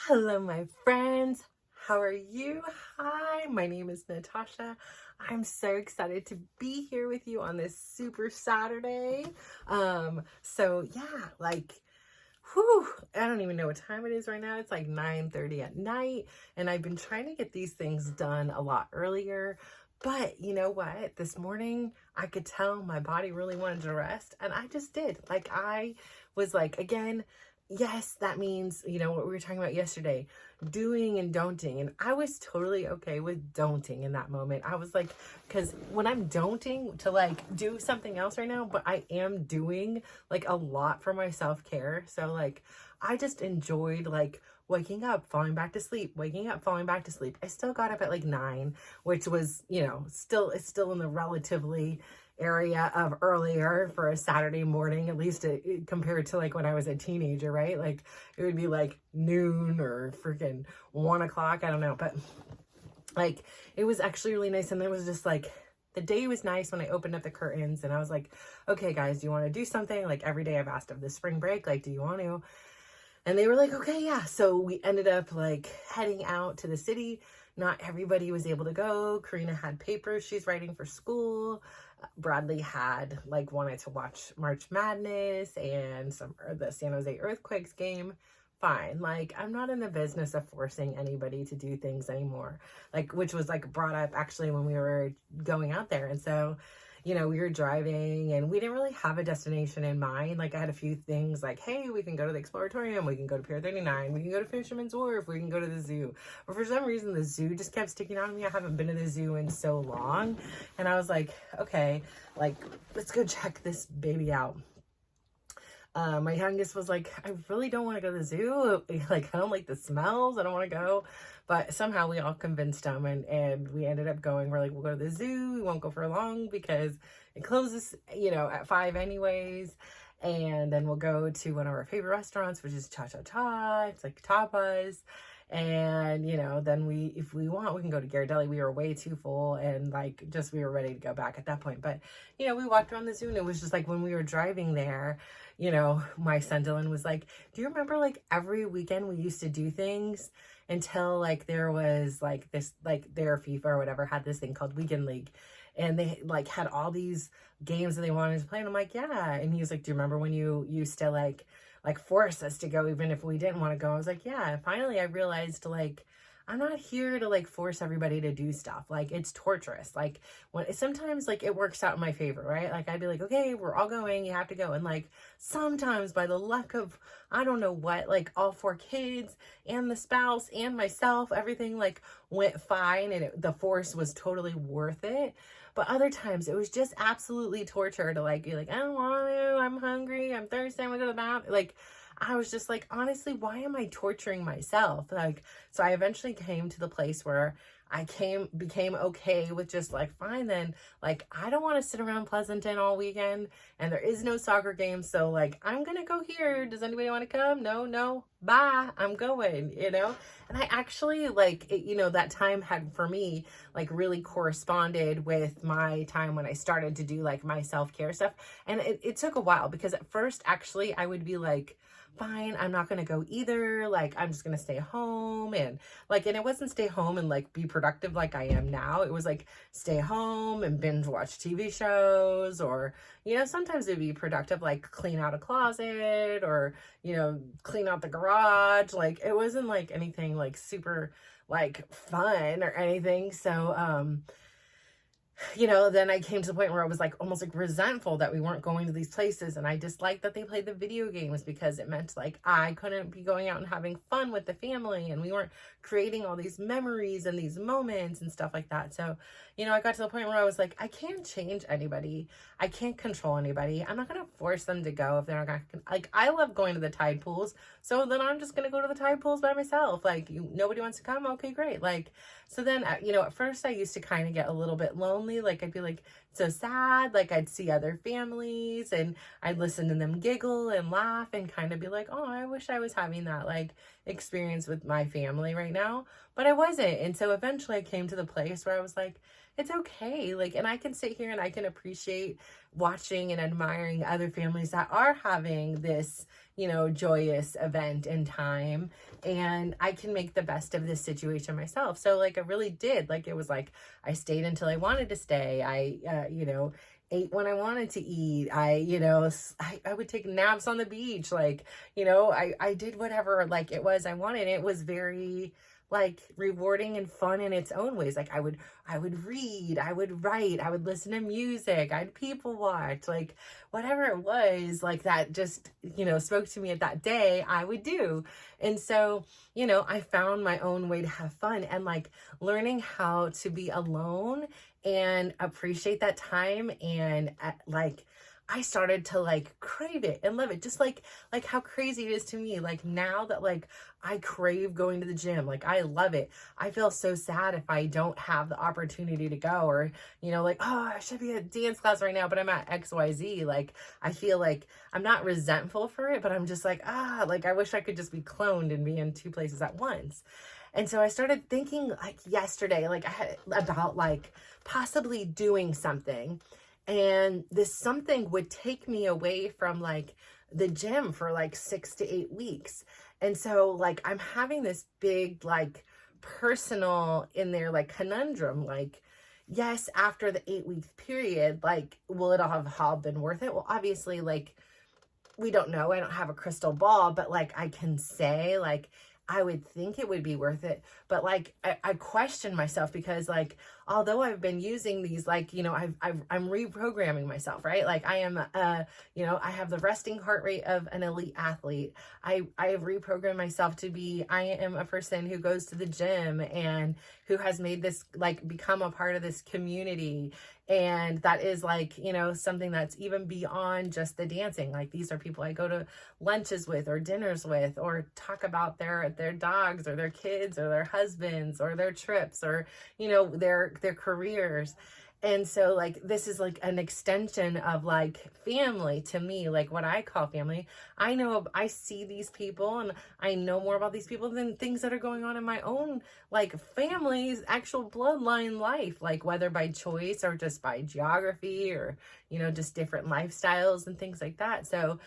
Hello, my friends. How are you? Hi, my name is Natasha. I'm so excited to be here with you on this super Saturday. So yeah, whew, I don't even know what time it is right now. It's like 9:30 at night, and I've been trying to get these things done a lot earlier. But you know what? This morning I could tell my body really wanted to rest, and I just did. Like I was like, again, yes, that means, what we were talking about yesterday, doing and don'ting. And I was totally okay with don'ting in that moment. I was like, because when I'm don'ting to do something else right now, but I am doing like a lot for my self-care. So I just enjoyed waking up, falling back to sleep, waking up, falling back to sleep. I still got up at like 9, which was, it's still in the relatively area of earlier for a Saturday morning, at least compared to like when I was a teenager, right? Like it would be like noon or freaking 1 o'clock. I don't know, but it was actually really nice. And it was just like, the day was nice when I opened up the curtains and I was like, okay, guys, do you want to do something? Like every day I've asked of the spring break, like, do you want to? And they were like, okay, yeah. So we ended up heading out to the city. Not everybody was able to go. Karina had papers she's writing for school. Bradley had wanted to watch March Madness and the San Jose Earthquakes game. Fine. I'm not in the business of forcing anybody to do things anymore. Which was brought up actually when we were going out there. And so, we were driving and we didn't really have a destination in mind. I had a few things hey, we can go to the Exploratorium, we can go to Pier 39, we can go to Fisherman's Wharf, we can go to the zoo. But for some reason, the zoo just kept sticking out to me. I haven't been to the zoo in so long. And I was like, okay, let's go check this baby out. My youngest was like, I really don't want to go to the zoo. I don't like the smells. I don't want to go. But somehow we all convinced him and we ended up going. We're like, we'll go to the zoo. We won't go for long because it closes, at 5 anyways. And then we'll go to one of our favorite restaurants, which is Cha Cha Cha. It's like tapas. And, then if we want, we can go to Ghirardelli. We were way too full and we were ready to go back at that point. But, we walked around the zoo and it was just when we were driving there, my son Dylan was like, do you remember every weekend we used to do things until there was this, their FIFA or whatever had this thing called Weekend League. And they had all these games that they wanted to play. And I'm like, yeah. And he was like, do you remember when you used to force us to go even if we didn't want to go? I was like, yeah. And finally I realized I'm not here to force everybody to do stuff. It's torturous. When sometimes it works out in my favor, right? I'd be like, okay, we're all going, you have to go. And sometimes by the luck of, I don't know what, all 4 kids and the spouse and myself, everything went fine and the force was totally worth it. But other times it was just absolutely torture to be like, I don't want to, I'm hungry, I'm thirsty, I'm gonna go to the bathroom. I was just honestly, why am I torturing myself? So I eventually came to the place where I became okay with just fine then, I don't want to sit around Pleasanton all weekend and there is no soccer game. So I'm going to go here. Does anybody want to come? No, bye. I'm going, And I actually that time had for me, really corresponded with my time when I started to do my self-care stuff. And it took a while because at first actually I would be fine, I'm not gonna go either. I'm just gonna stay home and it wasn't stay home and be productive like I am now. It was stay home and binge watch TV shows, or sometimes it'd be productive, clean out a closet or clean out the garage. It wasn't anything super fun or anything. So then I came to the point where I was almost resentful that we weren't going to these places. And I disliked that they played the video games because it meant I couldn't be going out and having fun with the family. And we weren't creating all these memories and these moments and stuff like that. So, I got to the point where I was I can't change anybody. I can't control anybody. I'm not going to force them to go if they're not going to, I love going to the tide pools. So then I'm just going to go to the tide pools by myself. Nobody wants to come. Okay, great. So then, at first I used to kind of get a little bit lonely. I'd be so sad. I'd see other families and I'd listen to them giggle and laugh and kind of be oh, I wish I was having that experience with my family right now. But I wasn't. And so eventually I came to the place where I was it's okay. Like, and I can sit here and I can appreciate watching and admiring other families that are having this, joyous event in time. And I can make the best of this situation myself. So like, I really did. Like, it was like, I stayed until I wanted to stay. I, ate when I wanted to eat. I would take naps on the beach. Like, I did whatever like it was I wanted. It was very like rewarding and fun in its own ways. Like I would read, I would write, I would listen to music, I'd people watch, like whatever it was like that just, spoke to me at that day, I would do. And so, I found my own way to have fun and like learning how to be alone and appreciate that time. And like, I started to like crave it and love it. Just like how crazy it is to me. Like now that like I crave going to the gym, like I love it. I feel so sad if I don't have the opportunity to go, or, like, oh, I should be at dance class right now, but I'm at XYZ. Like, I feel like I'm not resentful for it, but I'm just like, like I wish I could just be cloned and be in two places at once. And so I started thinking like yesterday, like I had about like possibly doing something. And this something would take me away from like the gym for like 6 to 8 weeks. And so like I'm having this big like personal in there like conundrum, like, yes, after the 8-week period, like, will it have all been worth it? Well, obviously, like, we don't know. I don't have a crystal ball, but like I can say like I would think it would be worth it. But like I question myself because like although I've been using these, like, I'm reprogramming myself, right? Like I am I have the resting heart rate of an elite athlete. I have reprogrammed myself to be, I am a person who goes to the gym and who has made this, like, become a part of this community. And that is like, something that's even beyond just the dancing. Like these are people I go to lunches with or dinners with, or talk about their dogs or their kids or their husbands or their trips or, their careers. And so like, this is like an extension of like family to me, like what I call family. I see these people and I know more about these people than things that are going on in my own, like, family's actual bloodline life, like whether by choice or just by geography or, just different lifestyles and things like that. So,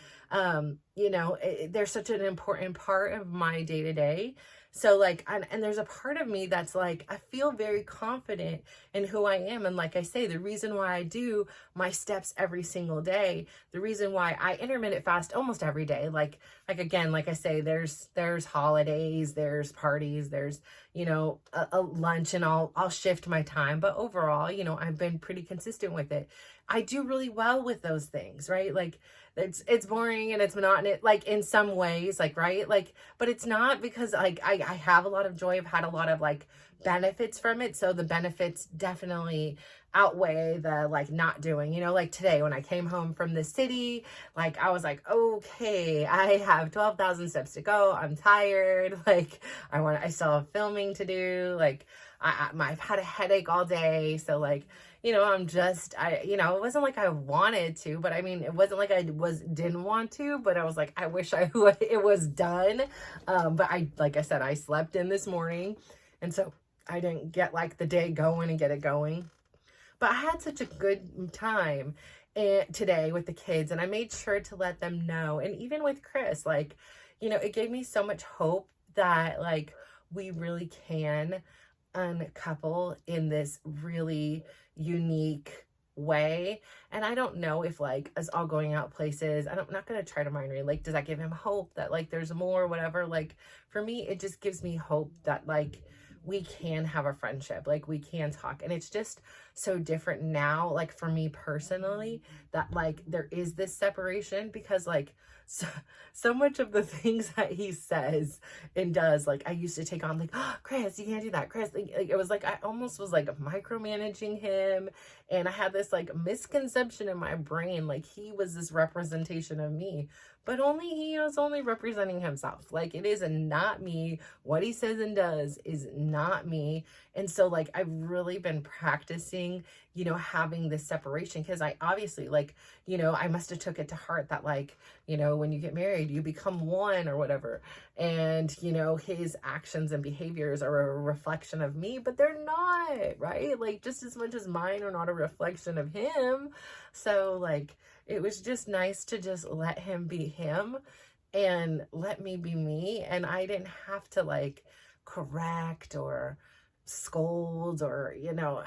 they're such an important part of my day to day. So like, and there's a part of me that's like, I feel very confident in who I am. And like I say, the reason why I do my steps every single day, the reason why I intermittent fast almost every day, like again, like I say, there's holidays, there's parties, there's, a lunch, and I'll shift my time. But overall, I've been pretty consistent with it. I do really well with those things, right? Like it's boring and it's monotonous, like in some ways, like, right? Like, but it's not, because like I have a lot of joy. I've had a lot of like benefits from it. So the benefits definitely outweigh the like not doing, like today when I came home from the city, like I was like, okay, I have 12,000 steps to go. I'm tired. Like I still have filming to do. Like I've had a headache all day. So like, it wasn't like I wanted to, but I mean, it wasn't like I didn't want to, but I was like, I wish it was done. But like I said, I slept in this morning, and so I didn't get like the day going and get it going. But I had such a good time today with the kids, and I made sure to let them know. And even with Chris, like, it gave me so much hope that like we really can uncouple in this really unique way. And I don't know if like us all going out places, I'm not going to try to mind read, like, does that give him hope that like there's more, whatever. Like for me, it just gives me hope that like we can have a friendship, like we can talk. And it's just so different now, like for me personally, that like there is this separation, because like so much of the things that he says and does, like I used to take on, like, oh, Chris, you can't do that, Chris. Like it was like I almost was like micromanaging him, and I had this like misconception in my brain, like he was this representation of me, but he was only representing himself. Like it is not me. What he says and does is not me. And so like I've really been practicing you know, having this separation, because I obviously, like, you know, I must have took it to heart that, like, you know, when you get married, you become one or whatever. And, you know, his actions and behaviors are a reflection of me, but they're not, right? Like, just as much as mine are not a reflection of him. So, like, it was just nice to just let him be him and let me be me. And I didn't have to, like, correct or scold or, you know,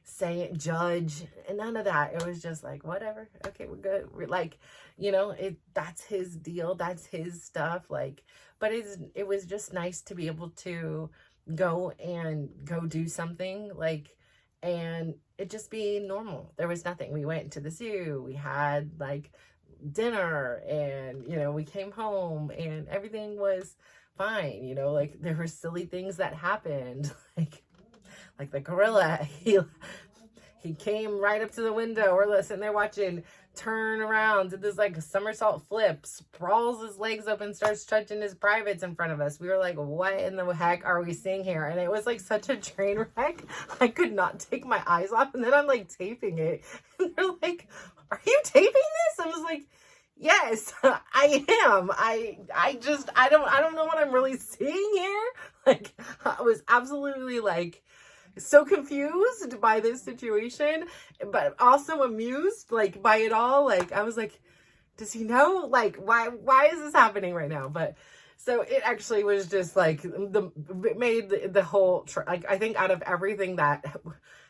say, judge, and none of that. It was just like, whatever, okay, we're good. We're like, you know, that's his deal, that's his stuff. Like, but it was just nice to be able to go do something, like, and it just be normal. There was nothing. We went to the zoo, we had like dinner, and, you know, we came home and everything was fine. You know, like, there were silly things that happened, like the gorilla, he came right up to the window. We're sitting there watching, turn around, did this like somersault flip, sprawls his legs up and starts stretching his privates in front of us. We were like, what in the heck are we seeing here? And it was like such a train wreck. I could not take my eyes off. And then I'm like taping it. And they're like, are you taping this? I was like, yes, I am. I don't know what I'm really seeing here. Like, I was absolutely like so confused by this situation, but also amused, like, by it all. Like, I was like, does he know? Like, why is this happening right now? But so it actually was just like it made the whole like, I think out of everything that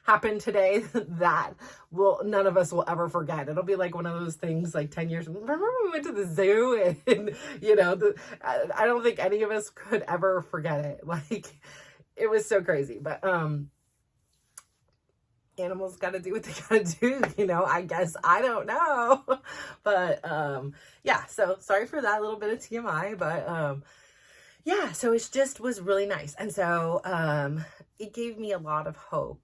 happened today, that none of us will ever forget. It'll be like one of those things, like 10 years. Remember we went to the zoo, and you know, I don't think any of us could ever forget it. Like, it was so crazy. But animals got to do what they got to do, you know, I guess. I don't know. But yeah, so sorry for that little bit of TMI. But yeah, so it just was really nice. And so it gave me a lot of hope.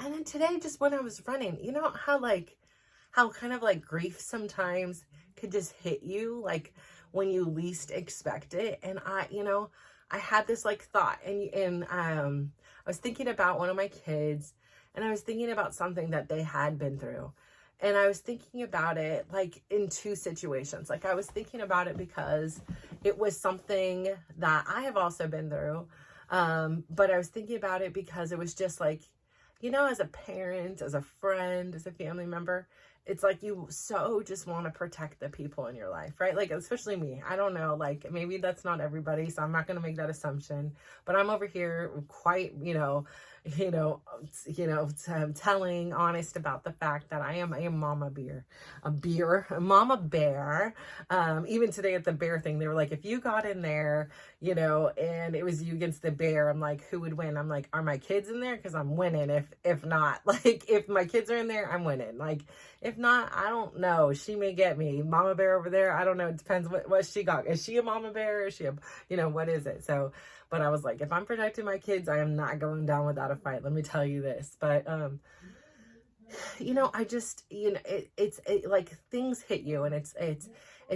And then today, just when I was running, you know how kind of like grief sometimes could just hit you, like, when you least expect it. And I had this like thought, and I was thinking about one of my kids, and I was thinking about something that they had been through. And I was thinking about it like in two situations. Like, I was thinking about it because it was something that I have also been through. But I was thinking about it because it was just like, you know, as a parent, as a friend, as a family member, it's like you so just want to protect the people in your life, right? Like, especially me. I don't know, like, maybe that's not everybody, so I'm not going to make that assumption. But I'm over here quite, telling honest about the fact that I am a mama bear. Even today at the bear thing, they were like, if you got in there, you know, and it was you against the bear, I'm like, who would win? I'm like, are my kids in there? Because I'm winning. If not, like, if my kids are in there, I'm winning. Like, if not, I don't know. She may get me. Mama bear over there, I don't know. It depends what she got. Is she a mama bear? Or is she a, what is it? So, but I was like, if I'm protecting my kids, I am not going down without a fight. Let me tell you this. But, I just, it's like things hit you, and it's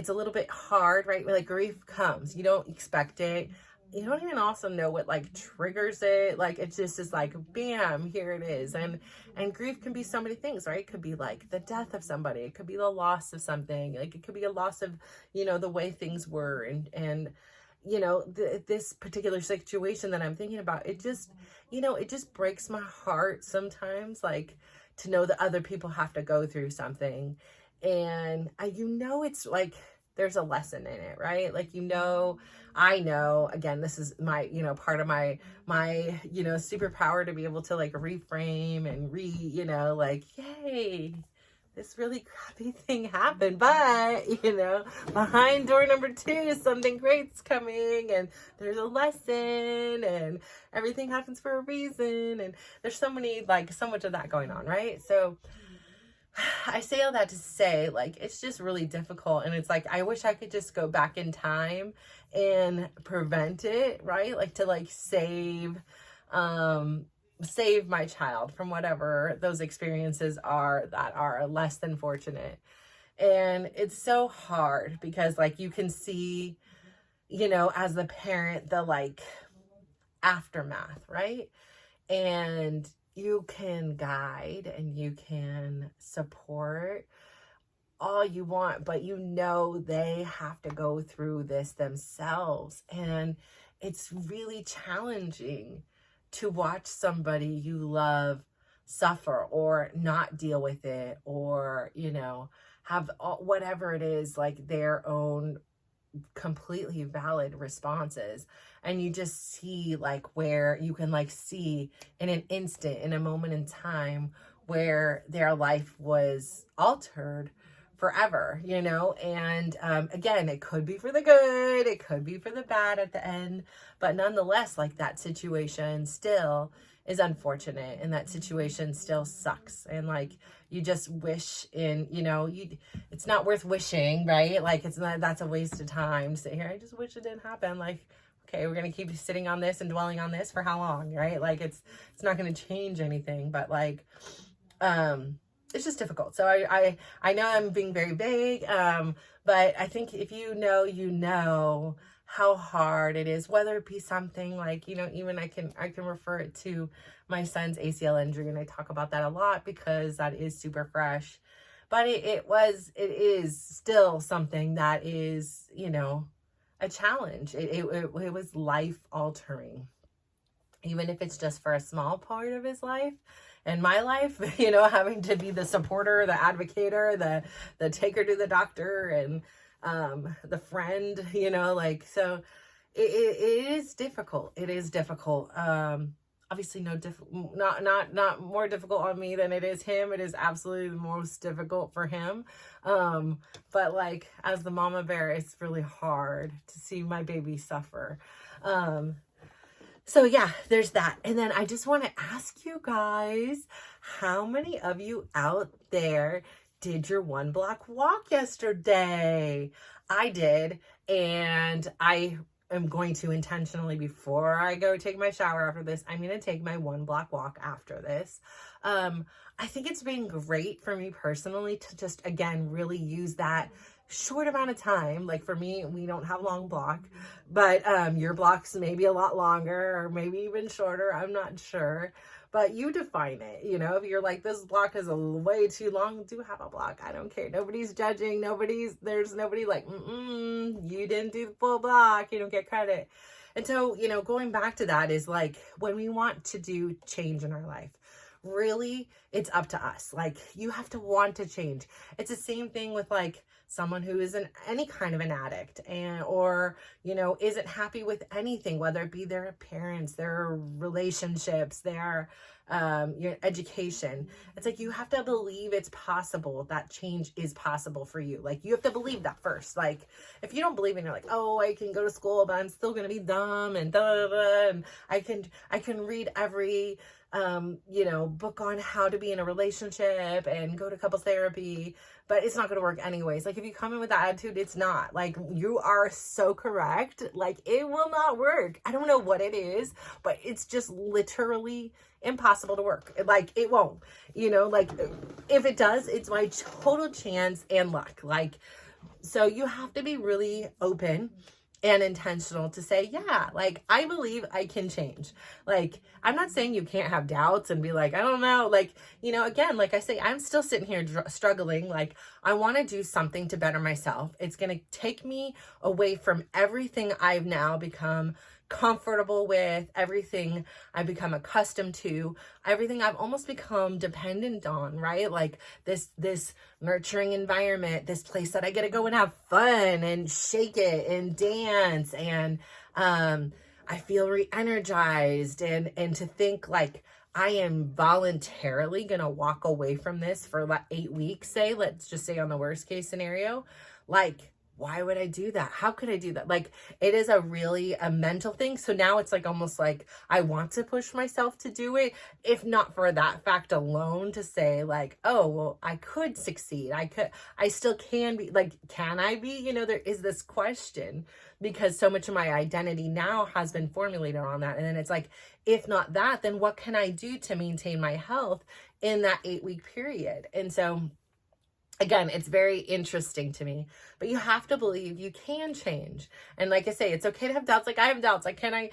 a little bit hard, right? Like, grief comes, you don't expect it. You don't even also know what like triggers it. Like, it just is like, bam, here it is. And grief can be so many things, right? It could be like the death of somebody. It could be the loss of something. Like, it could be a loss of, the way things were. And this particular situation that I'm thinking about, it just, it just breaks my heart sometimes, like, to know that other people have to go through something. And it's like, there's a lesson in it, right? Like, I know, again, this is my, part of my superpower, to be able to like reframe and like, yay, this really crappy thing happened, but, behind door number 2, something great's coming, and there's a lesson, and everything happens for a reason. And there's so much of that going on, right? So I say all that to say, like, it's just really difficult. And it's like, I wish I could just go back in time and prevent it, right? Like, to like save my child from whatever those experiences are that are less than fortunate. And it's so hard because, like, you can see, as the parent, the like aftermath, right? And you can guide and you can support all you want, but you know they have to go through this themselves. And it's really challenging to watch somebody you love suffer or not deal with it, or, you know, have whatever it is, like their own completely valid responses. And you just see like where you can like see in an instant, in a moment in time, where their life was altered forever, you know. And again, it could be for the good, it could be for the bad at the end, but nonetheless, like that situation still is unfortunate, and that situation still sucks. And like you just wish in, you know, it's not worth wishing, right? Like it's not, that's a waste of time to sit here, I just wish it didn't happen. Like, okay, we're gonna keep sitting on this and dwelling on this for how long, right? Like it's not gonna change anything. But like it's just difficult. So I know I'm being very vague, but I think if you know how hard it is, whether it be something like, you know, even I can refer it to my son's ACL injury, and I talk about that a lot because that is super fresh. But it is still something that is, you know, a challenge. It was life altering, even if it's just for a small part of his life. And my life, you know, having to be the supporter, the advocator, the taker to the doctor, and the friend, you know, like, so it is difficult. It is difficult. Obviously not more difficult on me than it is him. It is absolutely the most difficult for him. But like, as the mama bear, it's really hard to see my baby suffer. So yeah, there's that. And then I just want to ask you guys, how many of you out there did your 1 block walk yesterday? I did. And I am going to intentionally, before I go take my shower after this, I'm going to take my 1 block walk after this. I think it's been great for me personally to just, again, really use that short amount of time. Like for me, we don't have long block, but your blocks may be a lot longer or maybe even shorter. I'm not sure, but you define it. You know, if you're like, this block is way too long, do have a block. I don't care. Nobody's judging. There's nobody like, you didn't do the full block, you don't get credit. And so, you know, going back to that is like, when we want to do change in our life, really, it's up to us. Like, you have to want to change. It's the same thing with like someone who is any kind of an addict, or, you know, isn't happy with anything, whether it be their parents, their relationships, their your education. It's like, you have to believe it's possible, that change is possible for you. Like, you have to believe that first. Like, if you don't believe it, you're like, oh, I can go to school, but I'm still gonna be dumb, and and I can read every you know, book on how to be in a relationship and go to couples therapy, but it's not going to work anyways. Like, if you come in with that attitude, it's not. Like, you are so correct. Like, it will not work. I don't know what it is, but it's just literally impossible to work. Like, it won't, you know, like, if it does, it's my total chance and luck. Like, so you have to be really open and intentional to say, yeah, like, I believe I can change. Like, I'm not saying you can't have doubts and be like, I don't know. Like, you know, again, like I say, I'm still sitting here struggling. Like, I want to do something to better myself. It's going to take me away from everything I've now become comfortable with, everything I've become accustomed to, everything I've almost become dependent on, right? Like this nurturing environment, this place that I get to go and have fun and shake it and dance, and I feel re-energized, and to think like I am voluntarily gonna walk away from this for like 8 weeks, say, let's just say on the worst case scenario, like, why would I do that? How could I do that? Like, it is a mental thing. So now it's like, almost like I want to push myself to do it, if not for that fact alone, to say like, oh, well, I could succeed. I still can be, like, can I be? You know, there is this question, because so much of my identity now has been formulated on that. And then it's like, if not that, then what can I do to maintain my health in that 8-week period? And so again, it's very interesting to me, but you have to believe you can change. And like I say, it's okay to have doubts. Like I have doubts. Like, can I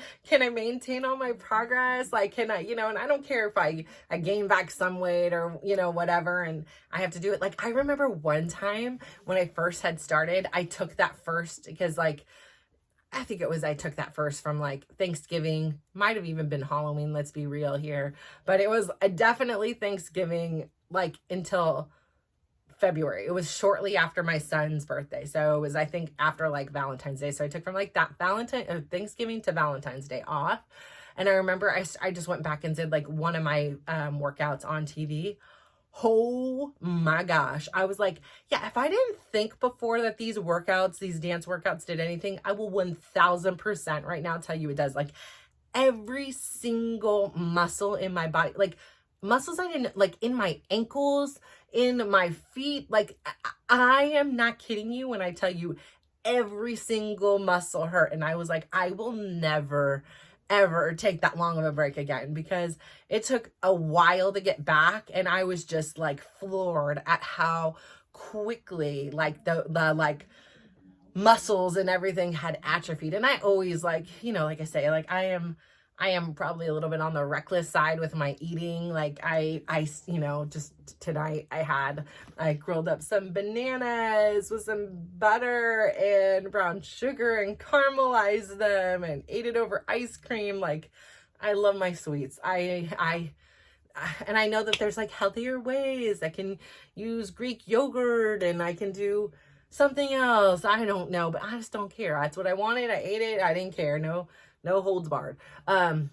maintain all my progress? Like, can I, and I don't care if I gain back some weight or, whatever. And I have to do it. Like, I remember one time when I first had started, I took that first because like, I think it was, I took that first from like Thanksgiving, might have even been Halloween. Let's be real here. But it was definitely Thanksgiving, like until February. It was shortly after my son's birthday. So it was, I think, after like Valentine's Day. So I took from like that Thanksgiving to Valentine's Day off. And I remember I just went back and did like one of my workouts on TV. Oh my gosh. I was like, yeah, if I didn't think before that these workouts, these dance workouts did anything, I will 1000% right now tell you it does. Like every single muscle in my body, like muscles I didn't, like in my ankles, in my feet, like I am not kidding you when I tell you every single muscle hurt. And I was like, I will never ever take that long of a break again, because it took a while to get back. And I was just like floored at how quickly like the like muscles and everything had atrophied. And I always like, like I say, like I am probably a little bit on the reckless side with my eating. Like I, just tonight I grilled up some bananas with some butter and brown sugar and caramelized them and ate it over ice cream. Like I love my sweets. And I know that there's like healthier ways. I can use Greek yogurt and I can do something else. I don't know, but I just don't care. That's what I wanted. I ate it. I didn't care. No holds barred. But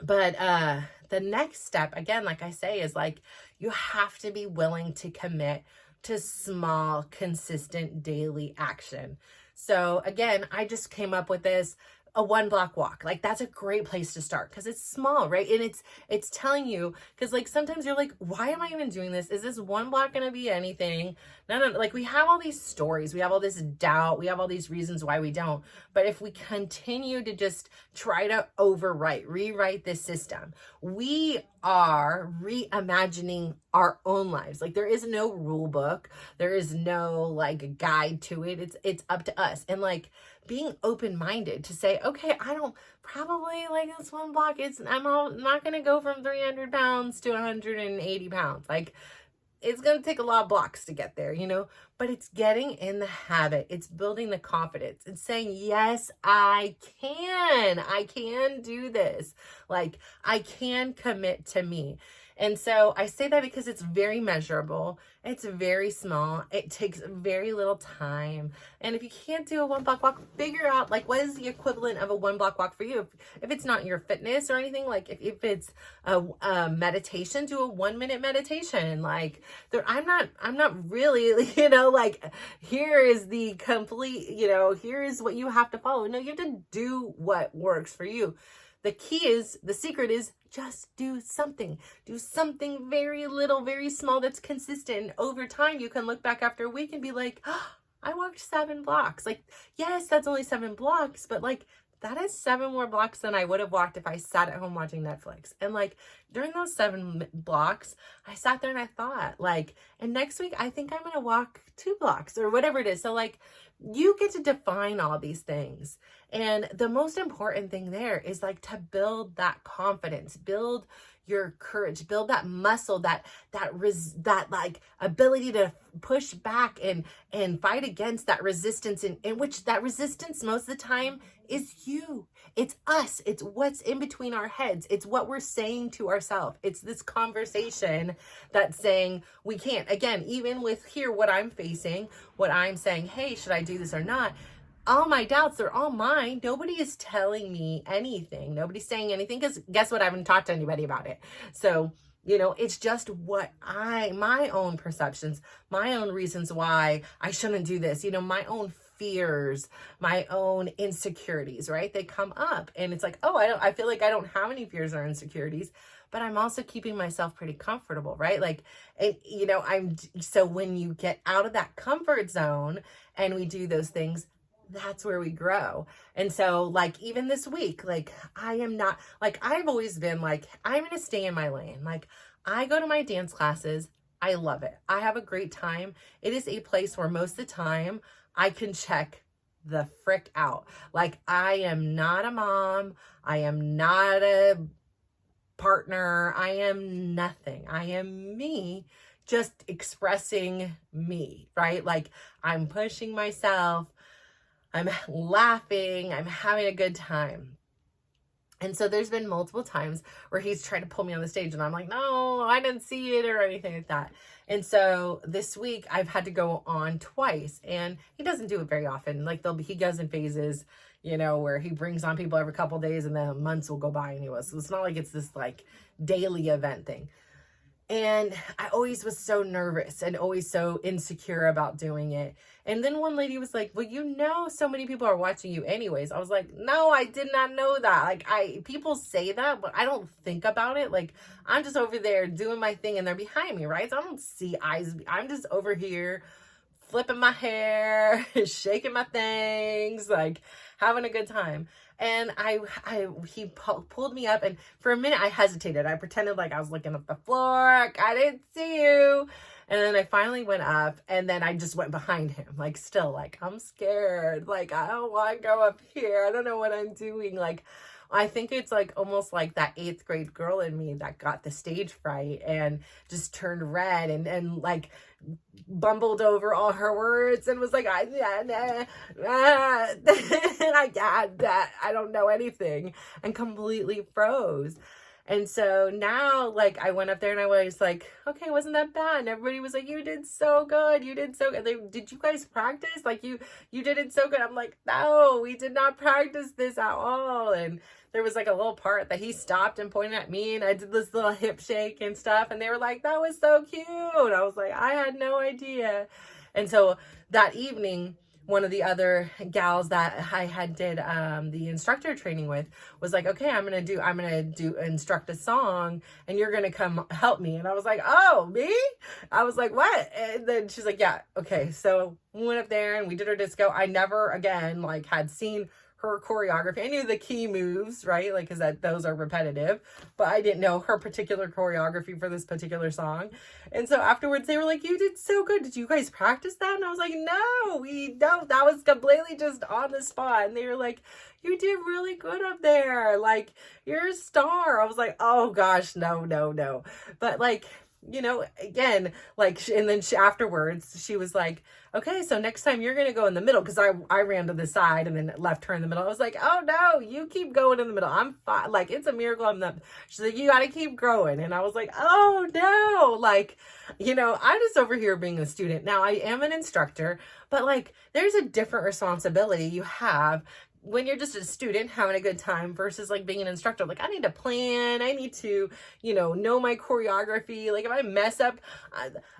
the next step, again, like I say, is like, you have to be willing to commit to small, consistent daily action. So again, I just came up with this, a 1 block walk. Like that's a great place to start because it's small, right? And it's telling you, because like sometimes you're like, why am I even doing this? Is this 1 block going to be anything? No. Like we have all these stories, we have all this doubt, we have all these reasons why we don't. But if we continue to just try to rewrite this system, we are reimagining our own lives. Like there is no rule book, there is no like guide to it. It's up to us. And like being open-minded to say, okay, I don't probably like this 1 block. I'm not going to go from 300 pounds to 180 pounds. Like it's going to take a lot of blocks to get there, but it's getting in the habit. It's building the confidence. It's saying, yes, I can do this. Like I can commit to me. And so I say that because it's very measurable. It's very small. It takes very little time. And if you can't do a 1 block walk, figure out like what is the equivalent of a 1 block walk for you. If it's not your fitness or anything, like if it's a meditation, do a 1-minute meditation. Like I'm not really, like here is the complete, here is what you have to follow. No, you have to do what works for you. The secret is just do something very little, very small, that's consistent. And over time, you can look back after a week and be like, oh, I walked 7 blocks. Like, yes, that's only 7 blocks, but like, that is 7 more blocks than I would have walked if I sat at home watching Netflix. And like during those 7 blocks, I sat there and I thought like, and next week, I think I'm going to walk 2 blocks or whatever it is. So like you get to define all these things. And the most important thing there is like to build that confidence, build your courage, build that muscle, that like ability to push back and fight against that resistance, in which that resistance most of the time is you. It's us. It's what's in between our heads. It's what we're saying to ourselves. It's this conversation that's saying we can't. Again, even with here, what I'm facing, what I'm saying, hey, should I do this or not? All my doubts, they're all mine. Nobody is telling me anything. Nobody's saying anything, because guess what? I haven't talked to anybody about it. So, it's just what my own perceptions, my own reasons why I shouldn't do this, my own fears, my own insecurities, right? They come up and it's like, oh, I feel like I don't have any fears or insecurities, but I'm also keeping myself pretty comfortable, right? Like, and, so when you get out of that comfort zone and we do those things, that's where we grow. And so like, even this week, like I am not, like I've always been like, I'm going to stay in my lane. Like I go to my dance classes I love it. I have a great time. It is a place where most of the time I can check the frick out. Like, I am not a mom. I am not a partner. I am nothing. I am me, just expressing me, right? Like, I'm pushing myself. I'm laughing. I'm having a good time. And so there's been multiple times where he's tried to pull me on the stage and I'm like, no, I didn't see it or anything like that. And so this week I've had to go on twice, and he doesn't do it very often. Like, he goes in phases, you know, where he brings on people every couple of days and then months will go by anyway. So it's not like it's this like daily event thing. And I always was so nervous and always so insecure about doing it. And then one lady was like, well, you know, so many people are watching you anyways. I was like, no, I did not know that. Like, people say that, but I don't think about it. Like, I'm just over there doing my thing and they're behind me, right? So I don't see eyes. I'm just over here flipping my hair, shaking my things, like having a good time. And he pulled me up, and for a minute I hesitated. I pretended like I was looking at the floor. I didn't see you. And then I finally went up, and then I just went behind him, like, still, like, I'm scared. Like, I don't want to go up here. I don't know what I'm doing. Like, I think it's like almost like that 8th grade girl in me that got the stage fright and just turned red and like bumbled over all her words and was like, I don't know anything, and completely froze. And so now, like, I went up there and I was like, okay, wasn't that bad? And everybody was like, you did so good. You did so good. Did you guys practice? Like, you did it so good. I'm like, no, we did not practice this at all. And there was like a little part that he stopped and pointed at me, and I did this little hip shake and stuff. And they were like, that was so cute. I was like, I had no idea. And so that evening, one of the other gals that I had did the instructor training with was like, okay, I'm gonna instruct a song, and you're gonna come help me. And I was like, oh, me? I was like, what? And then she's like, yeah, okay. So we went up there and we did our disco. I never again like had seen her choreography. I knew the key moves, right? Like, because those are repetitive, but I didn't know her particular choreography for this particular song. And so afterwards they were like, you did so good. Did you guys practice that? And I was like, no, we don't. That was completely just on the spot. And they were like, you did really good up there. Like, you're a star. I was like, oh gosh, no. But like, you know, again, like, and then afterwards she was like, okay, so next time you're going to go in the middle. Cause I ran to the side and then left her in the middle. I was like, oh no, you keep going in the middle. I'm fine. Like, it's a miracle. She's like, you got to keep growing. And I was like, oh no, like, you know, I'm just over here being a student. Now I am an instructor, but like, there's a different responsibility you have when you're just a student having a good time versus like being an instructor. Like, I need to plan, I need to, you know my choreography. Like, if I mess up,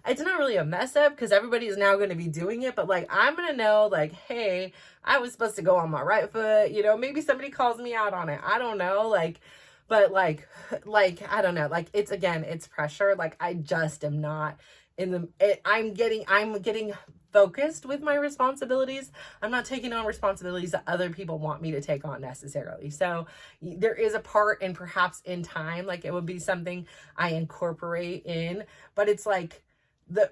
it's not really a mess up because everybody is now going to be doing it, but like, I'm going to know, like, hey, I was supposed to go on my right foot, you know, maybe somebody calls me out on it. I don't know. Like, but like, I don't know, like, it's pressure. Like, I just am not I'm getting focused with my responsibilities. I'm not taking on responsibilities that other people want me to take on necessarily. So there is a part, and perhaps in time, like, it would be something I incorporate in, but it's like,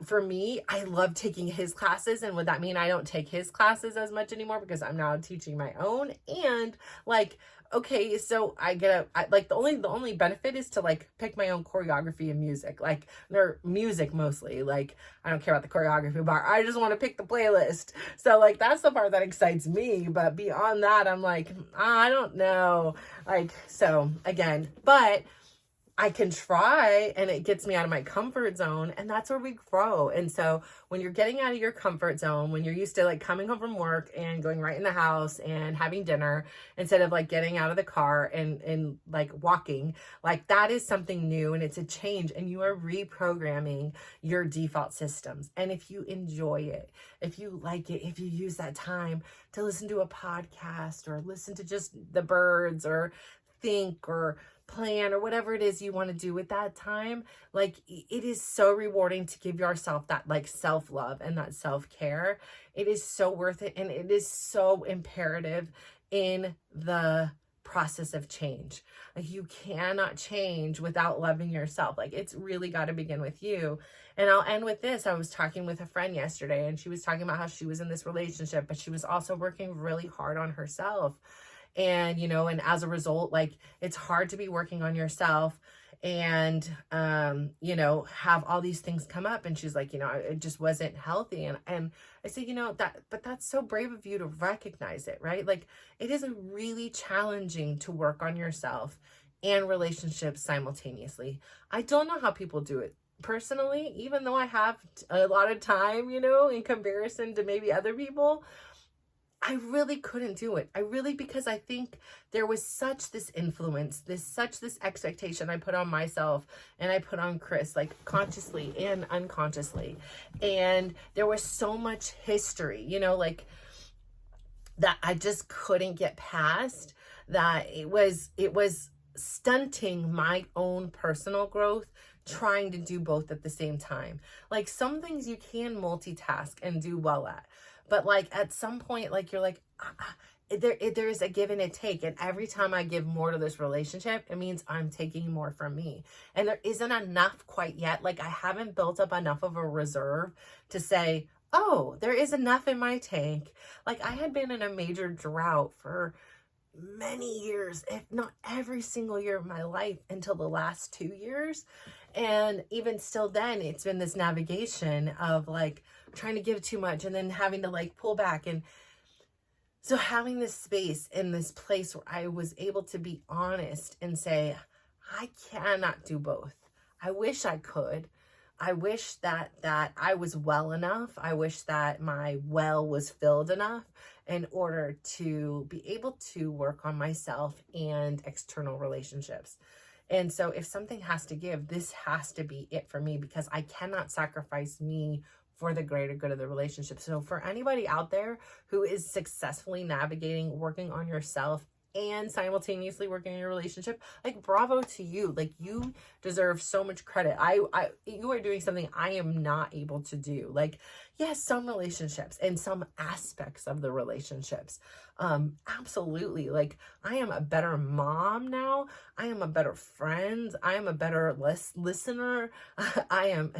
for me, I love taking his classes. And would that mean I don't take his classes as much anymore because I'm now teaching my own? And like, okay, so like, the only benefit is to like pick my own choreography and music. Like, they're music mostly. Like, I don't care about the choreography part. I just want to pick the playlist. So like, that's the part that excites me. But beyond that, I'm like, I don't know. Like, so again, but I can try, and it gets me out of my comfort zone, and that's where we grow. And so when you're getting out of your comfort zone, when you're used to like coming home from work and going right in the house and having dinner instead of like getting out of the car and like walking, like, that is something new, and it's a change, and you are reprogramming your default systems. And if you enjoy it, if you like it, if you use that time to listen to a podcast or listen to just the birds or think or plan or whatever it is you want to do with that time, like, it is so rewarding to give yourself that like self-love and that self-care. It is so worth it, and it is so imperative in the process of change. Like, you cannot change without loving yourself. Like, it's really got to begin with you. And I'll end with this. I was talking with a friend yesterday, and she was talking about how she was in this relationship, but she was also working really hard on herself. And, and as a result, like, it's hard to be working on yourself and, have all these things come up. And she's like, it just wasn't healthy. And I say, but that's so brave of you to recognize it, right? Like, it is really challenging to work on yourself and relationships simultaneously. I don't know how people do it personally, even though I have a lot of time, in comparison to maybe other people. I really couldn't do it. Because I think there was such this influence, this expectation I put on myself and I put on Chris, like, consciously and unconsciously. And there was so much history, like, that I just couldn't get past, that it was stunting my own personal growth, trying to do both at the same time. Like, some things you can multitask and do well at. But, like, at some point, like, you're like, there is a give and a take. And every time I give more to this relationship, it means I'm taking more from me. And there isn't enough quite yet. Like, I haven't built up enough of a reserve to say, oh, there is enough in my tank. Like, I had been in a major drought for many years, if not every single year of my life until the last 2 years. And even still then, it's been this navigation of, like, trying to give too much and then having to, like, pull back. And so having this space in this place where I was able to be honest and say, I cannot do both. I wish I could. I wish that I was well enough. I wish that my well was filled enough in order to be able to work on myself and external relationships. And so if something has to give, this has to be it for me, because I cannot sacrifice me for the greater good of the relationship. So for anybody out there who is successfully navigating, working on yourself and simultaneously working in your relationship, like, bravo to you. Like, you deserve so much credit. You are doing something I am not able to do. Like, yes, some relationships and some aspects of the relationships. Absolutely. Like, I am a better mom now. I am a better friend. I am a better listener. I am,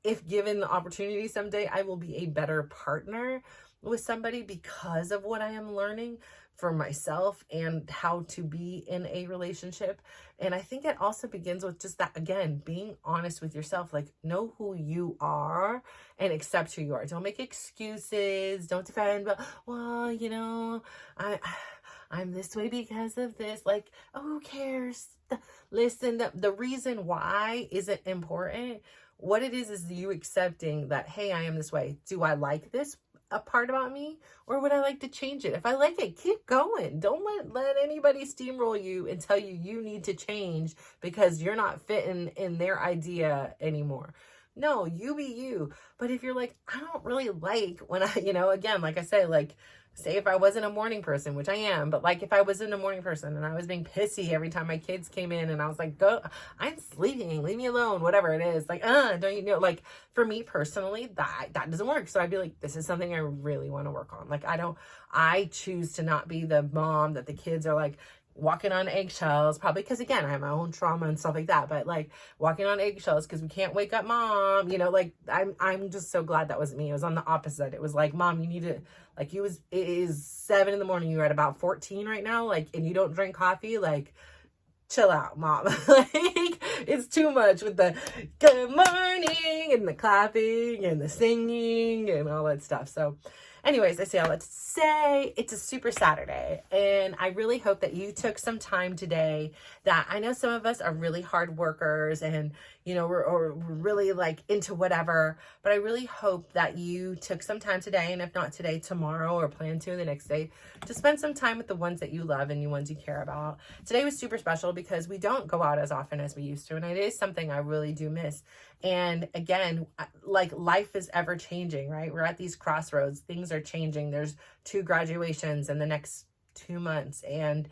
if given the opportunity someday, I will be a better partner with somebody because of what I am learning for myself and how to be in a relationship. And I think it also begins with just that, again, being honest with yourself. Like, know who you are and accept who you are. Don't make excuses. Don't defend, but, well, I'm this way because of this. Like, oh, who cares? Listen, the reason why isn't important. What it is you accepting that, hey, I am this way. Do I like this a part about me, or would I like to change it? If I like it, keep going. Don't let anybody steamroll you and tell you need to change because you're not fitting in their idea anymore. No, you be you. But if you're like, I don't really like when I, again, like I say, like, say if I wasn't a morning person, which I am, but, like, if I wasn't a morning person and I was being pissy every time my kids came in and I was like, I'm sleeping, leave me alone, whatever it is, like, don't you know, like, for me personally, that doesn't work. So I'd be like, this is something I really want to work on. Like, I choose to not be the mom that the kids are, like, walking on eggshells, probably because, again, I have my own trauma and stuff like that, but, like, walking on eggshells because we can't wake up mom, like, I'm just so glad that wasn't me. It was on the opposite. It was like, mom, you need to, like, it is 7 a.m. You're at about 14 right now, like, and you don't drink coffee, like, chill out, mom. Like, it's too much with the good morning and the clapping and the singing and all that stuff. So anyways, I say all that to say it's a super Saturday, and I really hope that you took some time today. That I know some of us are really hard workers and, we're really, like, into whatever, but I really hope that you took some time today, and if not today, tomorrow, or plan to the next day, to spend some time with the ones that you love and the ones you care about. Today was super special because we don't go out as often as we used to, and it is something I really do miss. And again, like, life is ever changing, right? We're at these crossroads. Things are changing. There's 2 graduations in the next 2 months, and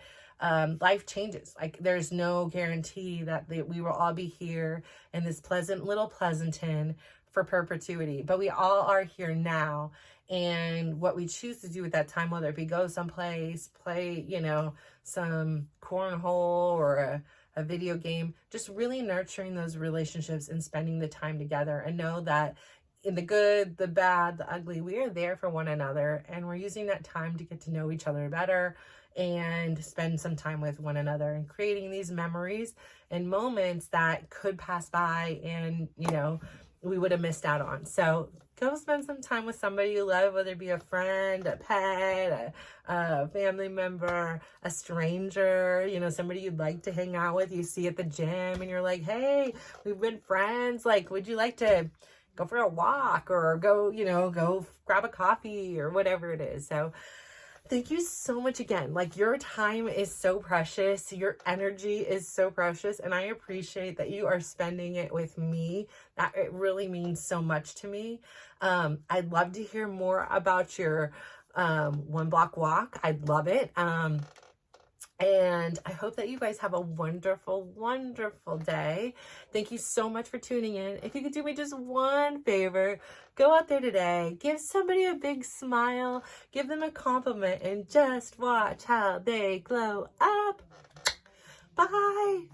life changes. Like, there's no guarantee that we will all be here in this pleasant little Pleasanton for perpetuity, but we all are here now. and what we choose to do with that time, whether it be go someplace, play, you know, some cornhole or a video game, just really nurturing those relationships and spending the time together, and know that in the good, the bad, the ugly, we are there for one another, and we're using that time to get to know each other better and spend some time with one another and creating these memories and moments that could pass by and, you know, we would have missed out on. So go spend some time with somebody you love, whether it be a friend, a pet, a family member, a stranger, you know, somebody you'd like to hang out with, you see at the gym and you're like, hey, we've been friends. Like, would you like to go for a walk or go, you know, go grab a coffee or whatever it is. So thank you so much again. Like, your time is so precious. Your energy is so precious. And I appreciate that you are spending it with me. That it really means so much to me. I'd love to hear more about your 1 block walk. I'd love it. And I hope that you guys have a wonderful, wonderful day. Thank you so much for tuning in. If you could do me just one favor, go out there today, give somebody a big smile, give them a compliment, and just watch how they glow up. Bye.